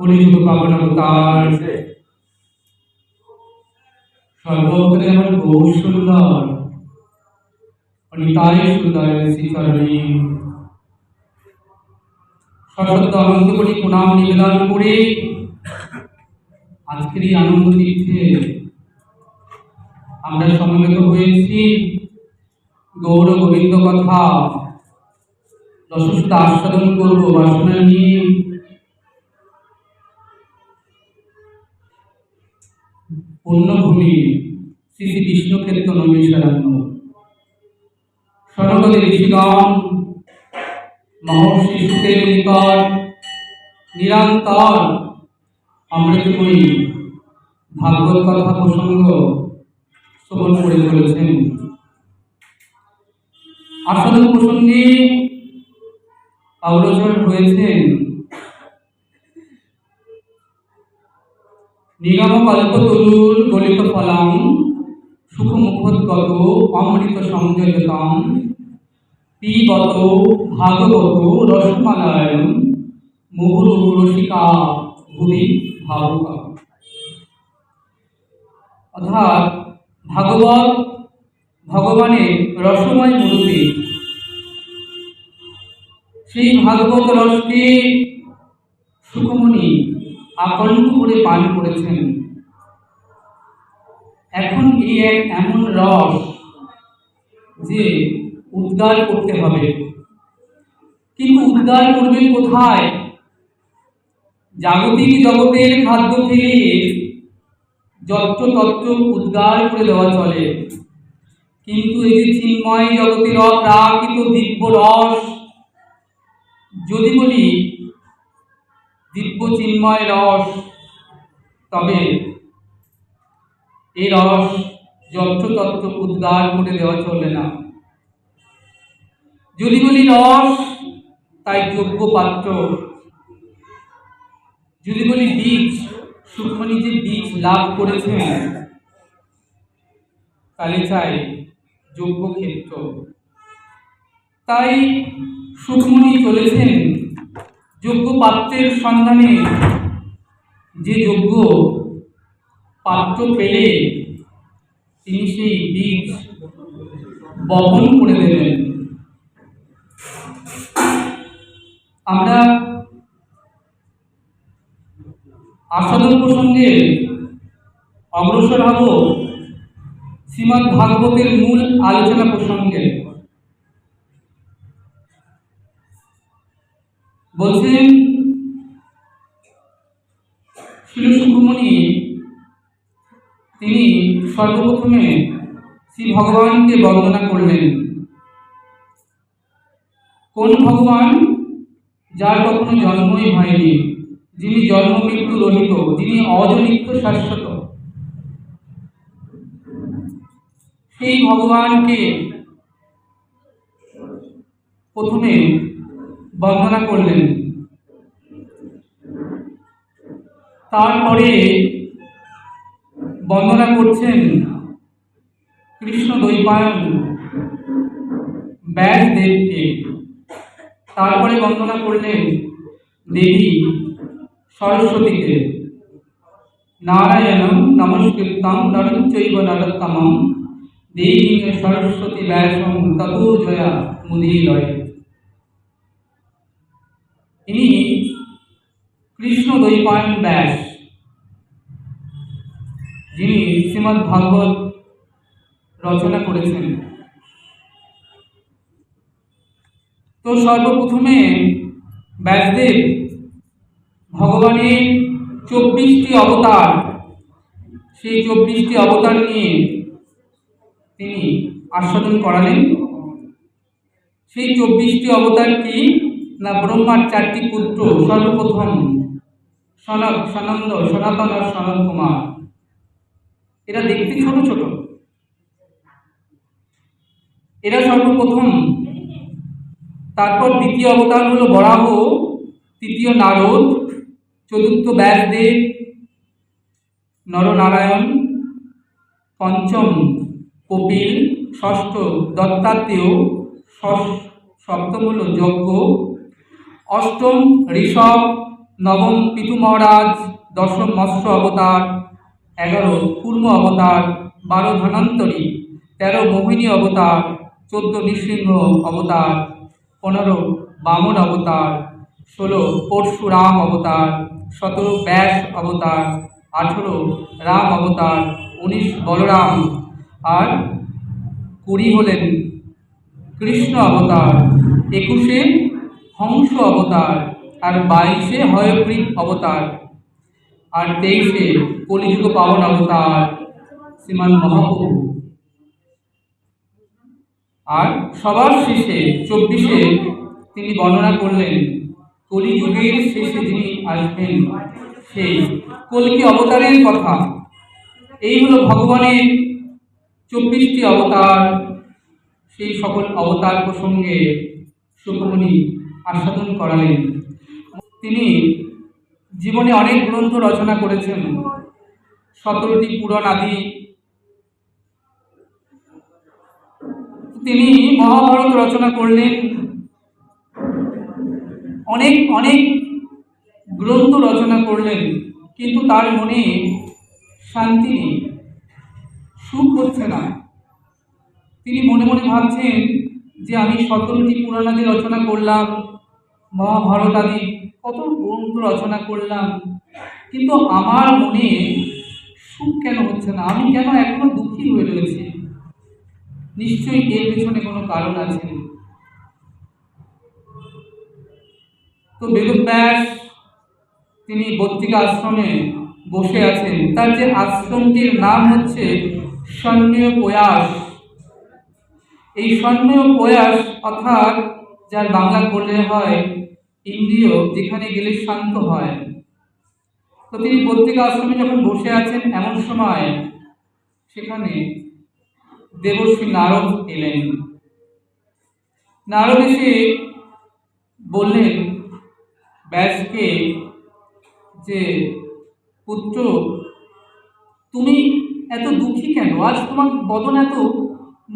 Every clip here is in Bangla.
কলিযুগ পাবন অবতার সর্বত্রে আমার বহু সুন্দর অনিতাই সুন্দর শ্রীচরণে সশব্দ অনন্ত কোটি প্রণাম নিবেদন করে আজকের এই আনন্দ তীর্থে আমরা সমবেত হয়েছি গৌর গোবিন্দ কথা রসসুধা আস্বাদন করব বাসনা নিয়ে। পুণ্যভূমি শ্রী শ্রী বিষ্ণুক্ষেত্র নৈমিষারণ্য সনগত ঋষিগণ মহর্ষি সুতের নিকট নিরন্তর অমৃতময়ী ভাগবত কথা প্রসঙ্গ শ্রবণ করে চলেছেন। আস্বাদন প্রসঙ্গে অগ্রসর হয়েছেন নিগম কল্পতরুর গলিত ফলং সুখমুখোদ্গত অমৃত সংযোজতম পিবত ভাগবত রসমালায়ন মুহুরু রসিকা ভুবি ভাবুকা। অর্থাৎ ভাগবত ভগবানের রসময় মূর্তি, সেই ভাগবত রসকে সুখমণি আকণ্ঠ করে পান করেছেন। এখন এই এক এমন রস যে উদ্গার করতে হবে, কিন্তু উদ্গার করবেন কোথায়? জাগতিক জগতের খাদ্য খেয়ে যত্র তত্র উদ্গার করে দেওয়া চলে, কিন্তু এই যে চিন্ময় জগতের অপ্রাকৃত দিব্য রস, যদি বলি দিব্য চিন্ময় রস, তবে এই রস যত্রতত্র উদ্গার করে দেওয়া চলে না। যদি বলি রস, তাই যোগ্য পাত্র। যদি বলি বীজ, সুখমণি যে বীজ লাভ করেছেন, তাহলে চাই যোগ্য ক্ষেত্র। তাই সুখমণি চলেছেন যোগ্য পাত্রের সন্ধানে। যে যোগ্য পাত্র পেলে তিনি সেই বীজ বপন করে দেবেন। আমরা আস্বাদন প্রসঙ্গে অগ্রসর হব শ্রীমদ্ ভাগবতের মূল আলোচনা প্রসঙ্গে। বলছেন শিল সুখমণি তিনি সর্বপ্রথমে শ্রী ভগবানকে বন্দনা করলেন। কোন ভগবান? যার কখনো জন্মই হয়নি, যিনি জন্ম মৃত্যু রহিত, যিনি অজনিত্য শাশ্বত, সেই ভগবানকে প্রথমে বন্দনা করলেন। তারপরে বন্দনা করছেন কৃষ্ণ দ্বৈপায়ন ব্যাসদেবকে। তারপরে বন্দনা করলেন দেবী সরস্বতীকে। নারায়ণং নমস্কৃত্যং নরং চৈব নরোত্তমং দেবী সরস্বতী ব্যাসং ততো জয়া মুদীরয়ে। ইনি কৃষ্ণ দ্বৈপায়ন ব্যাস, যিনি শ্রীমদ্ ভাগবত রচনা করেছেন। তো সর্বপ্রথমে ব্যাসদেব ভগবানের 24টি অবতার, সেই 24টি অবতার নিয়ে তিনি আস্বাদন করালেন। সেই 24টি অবতার কি না? ব্রহ্মার 4টি পুত্র, সর্বপ্রথম সনক, সনন্দ, সনাতন আর সনত কুমার। এরা দেখতে ছোট ছোট, এরা সর্বপ্রথম। তারপর দ্বিতীয় অবতার হলো বরাহ, তৃতীয় নারদ, চতুর্থ ব্যাসদেব নরনারায়ণ, পঞ্চম কপিল, ষষ্ঠ দত্তাত্রেয়, সপ্তম হল যজ্ঞ, অষ্টম ঋষভ, নবম পিতু মহারাজ, দশম মৎস্য অবতার, 11 কুর্ম অবতার, 12 ধন্বন্তরী, 13 মোহিনী অবতার, 14 নৃসিংহ অবতার, 15 বামন অবতার, 16 পরশুরাম অবতার, 17 ব্যাস অবতার, 18 রাম অবতার, 19 বলরাম, আর 20 হলেন কৃষ্ণ অবতার, 21 হংস অবতার, আর 22 হয়গ্রীব অবতার, আর 23 কলিযুগ পাবন অবতার শ্রীমান মহাপ্রভু। আর সবার শেষে 24 তিনি বর্ণনা করলেন কলিযুগের শেষে যিনি আসবেন সেই কল্কি অবতারের কথা। এই হলো ভগবানের 24টি অবতার। সেই সকল অবতার প্রসঙ্গে শুকমণি আস্বাদন করালেন। তিনি জীবনে অনেক গ্রন্থ রচনা করেছেন, 17টি পুরাণ আদি। তিনি মহাভারত রচনা করলেন, অনেক অনেক গ্রন্থ রচনা করলেন, কিন্তু তার মনে শান্তি নেই, সুখ হচ্ছে না। তিনি মনে মনে ভাবছেন যে আমি 17টি পুরাণ আদি রচনা করলাম, মহাভারত আদি কত গ্রন্থ রচনা করলাম, কিন্তু আমার মনে সুখ কেন হচ্ছে না, আমি কেন এখনো দুঃখী হয়ে রয়েছি। নিশ্চয়ই এর পেছনে কোনো কারণ আছে। তো বেদব্যাস তিনি বদ্রিকা আশ্রমে বসে আছেন। তার যে আশ্রমটির নাম হচ্ছে সন্ন্বয় প্রয়াস। এই সন্ন্বয় প্রয়াস অর্থাৎ যার বাংলা করলে হয় ইন্দ্রিয় যেখানে গেলে শান্ত হয়। তো তিনি বদ্রিকা আশ্রমে যখন বসে আছেন, এমন সময় সেখানে দেবর্ষি নারদ এলেন। নারদ এসে বললেন ব্যাসকে যে পুত্র, তুমি এত দুঃখী কেন? আজ তোমার বদন এত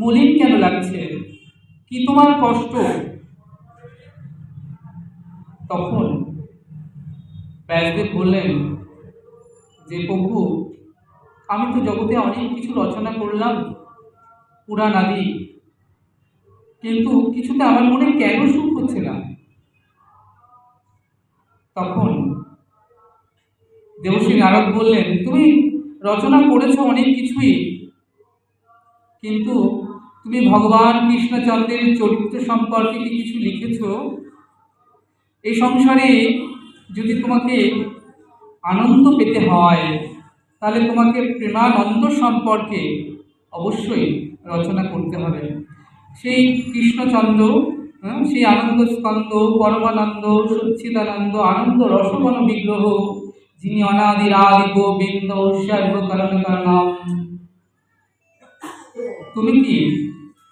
মলিন কেন লাগছে? কি তোমার কষ্ট? তখন ব্যাসদেব বললেন যে প্রভু, আমি তো জগতে অনেক কিছু রচনা করলাম, পুরাণ আদি, কিন্তু কিছুতে আমার মনে কেন সুখ হচ্ছে না? তখন দেবশ্রী নারদ বললেন, তুমি রচনা করেছো অনেক কিছুই, কিন্তু তুমি ভগবান কৃষ্ণচন্দ্রের চরিত্র সম্পর্কে কি কিছু লিখেছো? এই সংসারে যদি তোমাকে আনন্দ পেতে হয়, তাহলে তোমাকে প্রেমানন্দ সম্পর্কে অবশ্যই রচনা করতে হবে। সেই কৃষ্ণচন্দ্র, সেই আনন্দ স্কন্দ, পরমানন্দ, সচ্চিদানন্দ, আনন্দ রসবন বিগ্রহ, যিনি অনাদির আদি গোবিন্দ সর্বকারণ কারণম। তুমি কি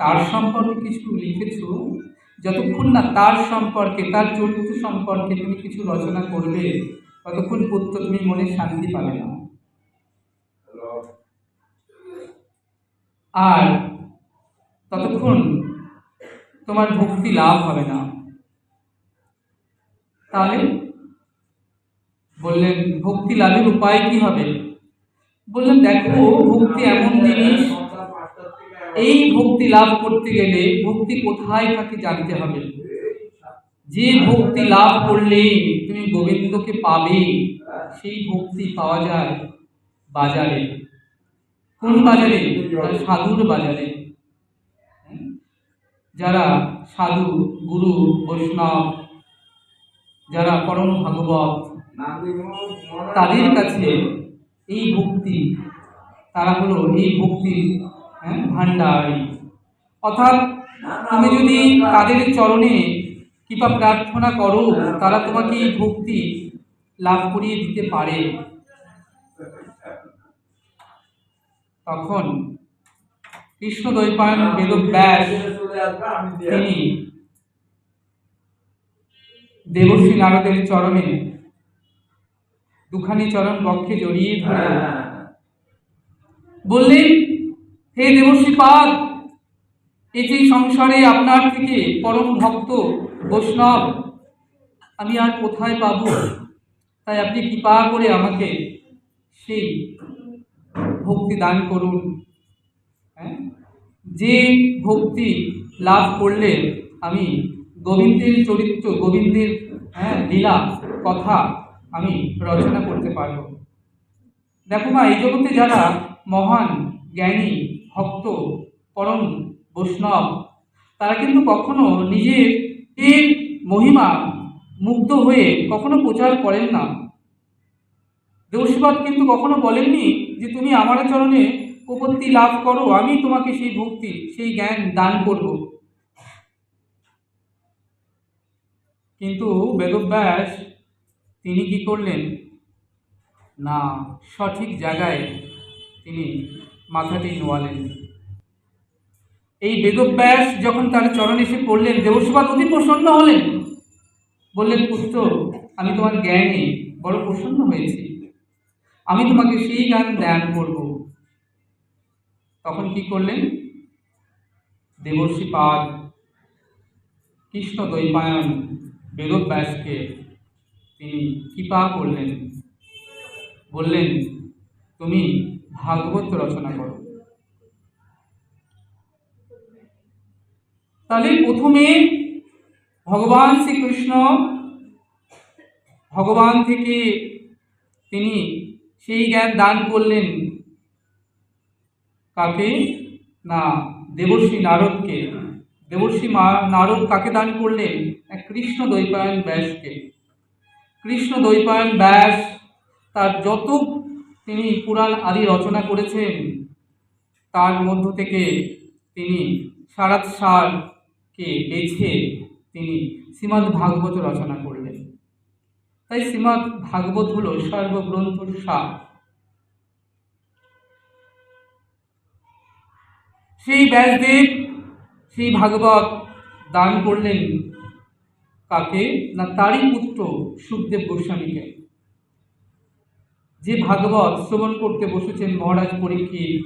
তার সম্পর্কে কিছু লিখেছো? যতক্ষণ না তার সম্পর্কে, তার চরিত্র সম্পর্কে তুমি কিছু রচনা করবে, ততক্ষণ পুত্র তুমি মনে শান্তি পাবে না, আর ততক্ষণ তোমার ভক্তি লাভ হবে না। তাহলে বললেন ভক্তি লাভের উপায় কি হবে? বললেন দেখো, ভক্তি এমন জিনিস, এই ভক্তি লাভ করতে গেলে ভক্তি কোথায় থাকে জানতে হবে। যে ভক্তি লাভ করলে তুমি গোবিন্দকে পাবে, সেই ভক্তি পাওয়া যায় বাজারে। কোন বাজারে? সাধুর বাজারে। যারা সাধু, গুরু, বৈষ্ণব, যারা পরম ভাগবত, তাদের কাছে এই ভক্তি, তারা হলো এই ভক্তির ভাণ্ডারী। অর্থাৎ তুমি যদি তাদের চরণে কৃপা প্রার্থনা করো, তারা তোমাকে এই ভক্তি লাভ করিয়ে দিতে পারে। তখন কৃষ্ণ দ্বৈপায়ন বেদব্যাস তিনি দেবশ্রী নারদের চরণে দুখানি চরণ বক্ষে জড়িয়ে ধরে বললেন, হে দেবশ্রী পাদ, এই যে সংসারে আপনার থেকে পরম ভক্ত বৈষ্ণব আমি আর কোথায় পাবো? তাই আপনি কৃপা করে আমাকে সেই ভক্তি দান করুন। হ্যাঁ, যে ভক্তি লাভ করলে আমি গোবিন্দের চরিত্র, গোবিন্দের লীলা কথা আমি রচনা করতে পারব। দেখো মা, এই জগতে যারা মহান জ্ঞানী ভক্ত পরম বৈষ্ণব, তারা কিন্তু কখনো নিজের এর মহিমা মুগ্ধ হয়ে কখনো প্রচার করেন না। দেবশ্রীপাদ কিন্তু কখনো বলেননি যে তুমি আমার চরণে প্রপত্তি লাভ করো, আমি তোমাকে সেই ভক্তি সেই জ্ঞান দান করব। কিন্তু বেদব্যাস তিনি কি করলেন না, সঠিক জায়গায় তিনি মাথাটি নোয়ালেন। এই বেদব্যাস যখন তার চরণে এসে পড়লেন, দেবশ্রীপাদ অতি প্রসন্ন হলেন, বললেন পুত্র, আমি তোমার জ্ঞানে বড় প্রসন্ন হয়েছি, আমি তোমাকে সেই জ্ঞান দান করব। তখন কি করলেন দেবশ্রীপাদ কৃষ্ণ দ্বৈপায়ন বেদব্যাসকে তিনি কৃপা করলেন, বললেন তুমি ভাগবত রচনা করো। তাহলে প্রথমে ভগবান শ্রীকৃষ্ণ ভগবান থেকে তিনি সেই জ্ঞান দান করলেন কাকে না, দেবর্ষি নারদকে। দেবর্ষি নারদ কাকে দান করলেন? কৃষ্ণ দ্বৈপায়ন ব্যাসকে। কৃষ্ণ দ্বৈপায়ন ব্যাস তার যত তিনি পুরাণ আদি রচনা করেছেন, তার মধ্য থেকে তিনি সারাৎসারকে বেছে তিনি শ্রীমদ্ ভাগবত রচনা করলেন। তাই শ্রীমদ্ ভাগবত হল সর্বগ্রন্থ সার। সেই ব্যাসদেব সেই ভাগবত দান করলেন কাকে না, তারই পুত্র সুখদেব গোস্বামীকে। যে ভাগবত শ্রবণ করতে বসেছেন মহারাজ পরীক্ষিত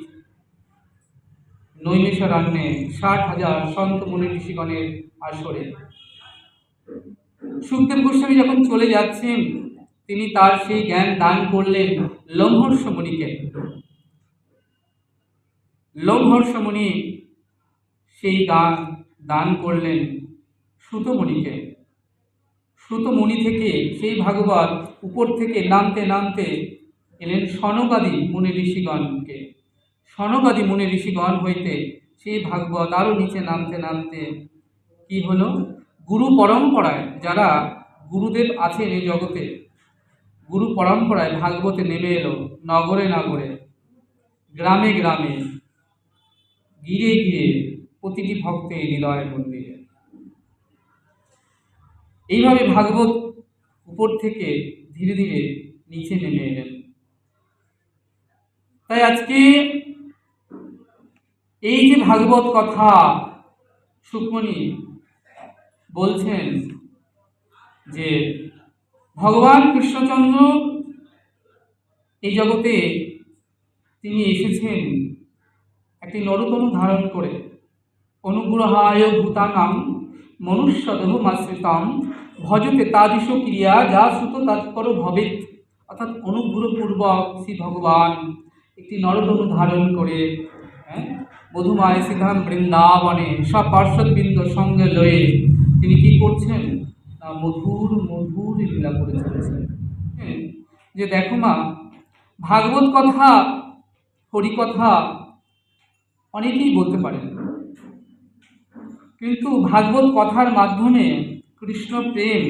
নৈমিষারণ্যে 60,000 সন্ত মুনি ঋষিগণের আসরে। সুখদেব গোস্বামী যখন চলে যাচ্ছেন, তিনি তার সেই জ্ঞান দান করলেন লোমহর্ষ মুনিকে। লোমহর্ষ মুনি সেই জ্ঞান দান করলেন সুতমুনিকে। সুতমুনি থেকে সেই ভাগবত উপর থেকে নামতে নামতে এলেন সনকাদি মুনি ঋষিগণকে। সনকাদি মুনি ঋষিগণ হইতে সেই ভাগবত আরও নিচে নামতে নামতে কি হলো, গুরু পরম্পরায় যারা গুরুদেব আছেন এই জগতে, গুরু পরম্পরায় ভাগবতে নেমে এলো নগরে নগরে, গ্রামে গ্রামে, গিরে গিরে, প্রতিটি ভক্তের হৃদয়ের মন্দিরে। এইভাবে ভাগবত উপর থেকে ধীরে ধীরে নিচে নেমে এলেন। তাই আজকে এই যে ভাগবত কথা সুকমণি বলছেন যে ভগবান কৃষ্ণচন্দ্র এই জগতে তিনি এসেছেন একটি নরতনু ধারণ করে, অনুগ্রহায় ভূতানাং মনুষ্যদেহমাশ্রিতাম ভজতে তাদিশ ক্রিয়া যা সুত তৎপর ভবেত। অর্থাৎ অনুগ্রহপূর্বক শ্রী ভগবান একটি নরতনু ধারণ করে মধুমায় সিধাম বৃন্দাবনে সব পার্শ্বদবৃন্দ সঙ্গে লয়ে তিনি কি করছেন না, মধুর মধুর লীলা করে চলেছেন। যে দেখো মা, ভাগবত কথা হরিকথা অনেকেই বলতে পারেন, কিন্তু ভাগবত কথার মাধ্যমে কৃষ্ণ প্রেম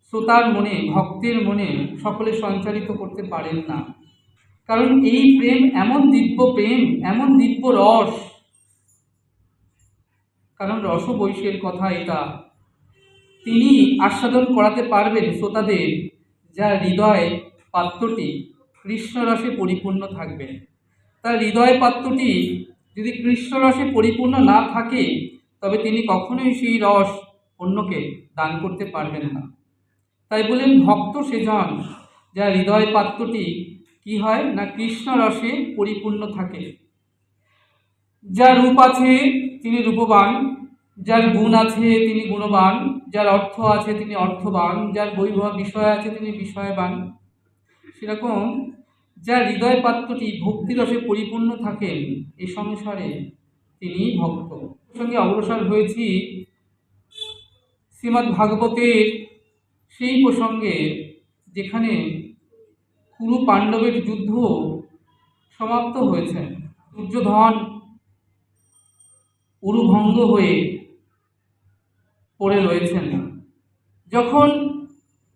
শ্রোতার মনে, ভক্তের মনে সকলে সঞ্চারিত করতে পারেন না। কারণ এই প্রেম এমন দিব্য প্রেম, এমন দিব্য রস, কারণ রস বৈশের কথা এটা, তিনি আস্বাদন করাতে পারবেন শ্রোতাদের যার হৃদয় পাত্রটি কৃষ্ণরসে পরিপূর্ণ থাকবে। তার হৃদয় পাত্রটি যদি কৃষ্ণরসে পরিপূর্ণ না থাকে, তবে তিনি কখনোই সেই রস অন্যকে দান করতে পারবেন না। তাই বলেন ভক্ত সেজন যার হৃদয় পাত্রটি কি হয় না, কৃষ্ণরসে পরিপূর্ণ থাকে। যার রূপ আছে তিনি রূপবান, যার গুণ আছে তিনি গুণবান, যার অর্থ আছে তিনি অর্থবান, যার বৈভব বিষয় আছে তিনি বিষয়বান, সেরকম যার হৃদয় পাত্রটি ভক্তিরসে পরিপূর্ণ থাকেন এই সংসারে তিনি ভক্ত। সঙ্গে অগ্রসর হয়েছি শ্রীমদ্ ভাগবতের সেই প্রসঙ্গে যেখানে কুরু পাণ্ডবের যুদ্ধ সমাপ্ত হয়েছে। দুর্যোধন উরুভঙ্গ হয়ে পড়ে রয়েছেন। যখন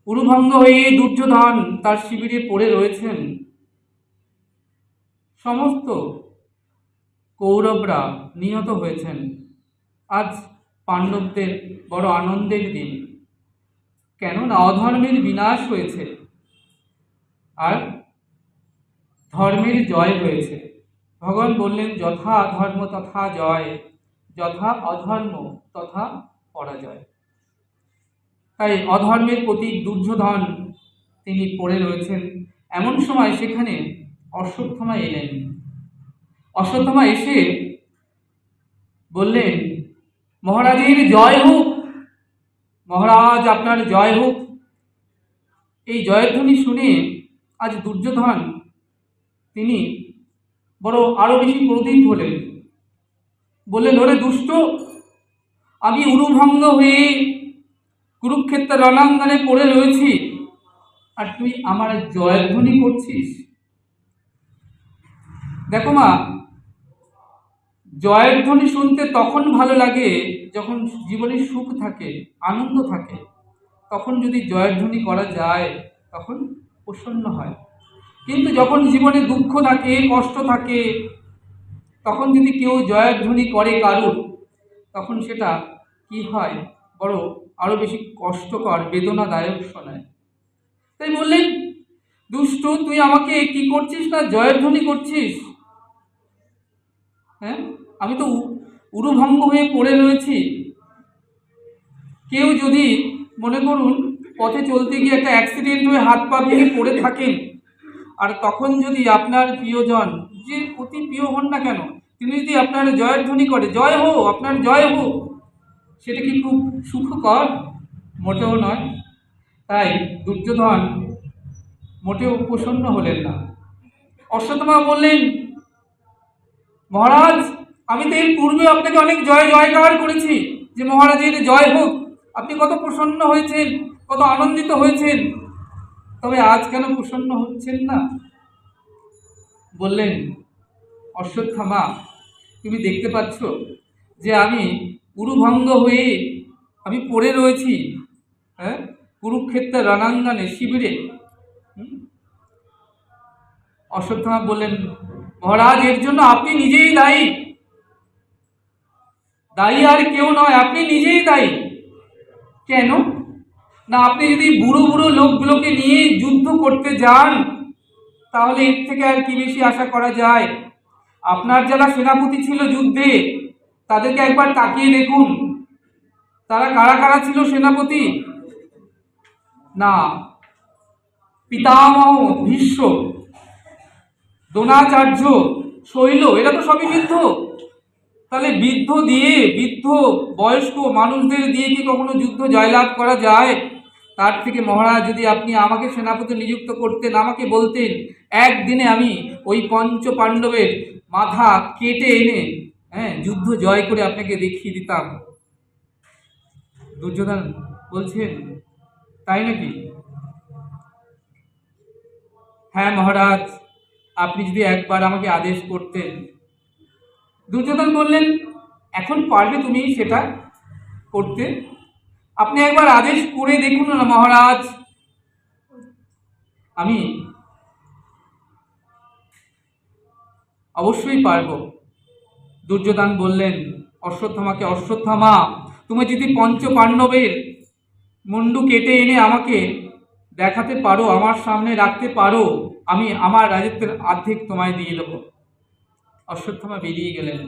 উরুভঙ্গ হয়ে দুর্যোধন তার শিবিরে পড়ে রয়েছেন, সমস্ত কৌরবরা নিহত হয়েছেন। আজ পাণ্ডবদের বড় আনন্দের দিন, কেননা অধর্মের বিনাশ হয়েছে আর ধর্মের জয় হয়েছে। ভগবান বললেন, যথা অধর্ম তথা জয়, যথা অধর্ম তথা পরাজয়। তাই অধর্মের প্রতীক দুর্যোধন তিনি পড়ে রয়েছেন। এমন সময় সেখানে অশ্বত্থামা এলেন। অশ্বত্থামা এসে বললেন, মহারাজের জয় হোক, মহারাজ আপনার জয় হোক। এই জয়ধ্বনি শুনে আজ দুর্যোধন তিনি বড় আরো বেশি ক্রোধিত হলেন। বললেন, ওরে দুষ্ট, আমি উরুভঙ্গ হয়ে কুরুক্ষেত্রের রণাঙ্গনে পড়ে রয়েছি আর তুই আমার জয়ধ্বনি করছিস। দেখো মা, জয়ের ধ্বনি শুনতে তখন ভালো লাগে যখন জীবনে সুখ থাকে, আনন্দ থাকে। তখন যদি জয়ের ধ্বনি করা যায় তখন প্রসন্ন হয়। কিন্তু যখন জীবনে দুঃখ থাকে, কষ্ট থাকে, তখন যদি কেউ জয়ের ধ্বনি করে কারুর, তখন সেটা কি হয়, বড় আরো বেশি কষ্টকর, বেদনাদায়ক শোনায়। তাই বললেন, দুষ্ট, তুই আমাকে কি করছিস না জয়ের ধ্বনি করছিস? হ্যাঁ, আমি তো উরুভঙ্গ হয়ে পড়ে রয়েছি। কেউ যদি মনে করুন পথে চলতে গিয়ে একটা অ্যাক্সিডেন্ট হয়ে হাত পা ভেঙে পড়ে থাকেন, আর তখন যদি আপনার প্রিয়জন, যে অতি প্রিয় হন না কেন, তিনি যদি আপনার জয়ের ধ্বনি করে, জয় হো, আপনার জয় হো, সেটা কি খুব সুখকর? মোটেও নয়। তাই দুর্যোধন মোটেও প্রসন্ন হলেন না। অশ্বত্থামা বললেন, মহারাজ, আমি তো এর পূর্বে আপনাকে অনেক জয় জয়কার করেছি যে মহারাজের জয় হোক, আপনি কত প্রসন্ন হয়েছেন, কত আনন্দিত হয়েছেন, তবে আজ কেন প্রসন্ন হচ্ছেন না? বললেন, অশ্বত্থামা, তুমি দেখতে পাচ্ছ যে আমি উরুভঙ্গ হয়ে আমি পড়ে রয়েছি, হ্যাঁ, কুরুক্ষেত্রের রণাঙ্গনে শিবিরে। অশ্বত্থামা বললেন, মহারাজ, এর জন্য আপনি নিজেই দায়ী, দায়ী আর কেউ নয়, আপনি নিজেই দায়ী। কেন না, আপনি যদি বুড়ো বুড়ো লোকগুলোকে নিয়ে যুদ্ধ করতে যান, তাহলে এর থেকে আর কি বেশি আশা করা যায়? আপনার যারা সেনাপতি ছিল যুদ্ধে, তাদেরকে একবার তাকিয়ে দেখুন, তারা কারা কারা ছিল সেনাপতি? না, পিতামহ ভীষ্ম, দ্রোণাচার্য, শৈল, এরা তো সবই বৃদ্ধ। তাহলে বৃদ্ধ বয়স্ক মানুষদের দিয়ে কি কখনো যুদ্ধ জয়লাভ করা যায়? তার থেকে মহারাজ, যদি আপনি আমাকে সেনাপতি নিযুক্ত করতেন, আমাকে বলতেন, একদিনে আমি ওই পঞ্চ পাণ্ডবের মাথা কেটে এনে যুদ্ধ জয় করে আপনাকে দেখিয়ে দিতাম। দুর্যোধন বলছেন, তাই নাকি? হ্যাঁ মহারাজ, আপনি যদি একবার আমাকে আদেশ করতেন। দুর্যোধন বললেন, এখন পারবে তুমি সেটা করতে? আপনি একবার আদেশ করে দেখুন না মহারাজ। আমি অবশ্যই পারব। দুর্যোধন বললেন অশ্বত্থামাকে, অশ্বত্থামা, তুমি যদি পঞ্চ পাণ্ডবের মুন্ডু কেটে এনে আমাকে দেখাতে পারো, আমার সামনে রাখতে পারো, আমি আমার রাজত্বের অর্ধেক তোমায় দিয়ে দেবো। অশ্বত্থামা বেরিয়ে গেলেন।